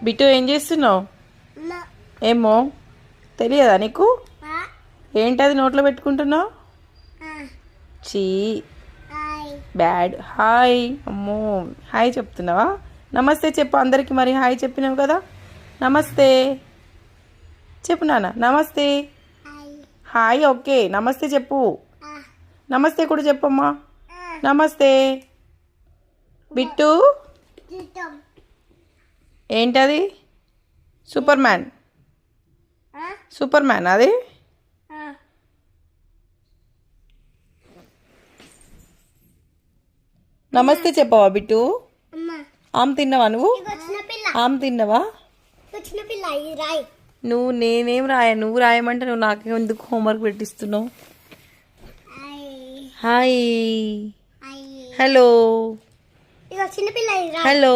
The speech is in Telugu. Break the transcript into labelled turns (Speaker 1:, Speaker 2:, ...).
Speaker 1: బిట్టు ఏం చేస్తున్నావు? ఏమో తెలియదా నీకు? ఏంటది నోట్లో పెట్టుకుంటున్నావు? చీ బ్యాడ్. హాయ్. అమ్మో హాయ్ చెప్తున్నావా? నమస్తే చెప్పు అందరికి. మరి హాయ్ చెప్పినావు కదా, నమస్తే చెప్పు నాన్న. నమస్తే. హాయ్ ఓకే, నమస్తే చెప్పు. నమస్తే కూడా చెప్పమ్మా. నమస్తే. బిట్టు ఏంటది? Super man. సూపర్ మ్యాన్ అది. నమస్తే చెప్పవా బిట్టు? ఆమె తిన్నావా నువ్వు? ఆమె తిన్నావా నువ్వు? నేనేం రాయా, నువ్వు రాయమంటే నువ్వు నాకే ఎందుకు హోంవర్క్ పెట్టిస్తున్నావు? హాయ్. హలో. హలో.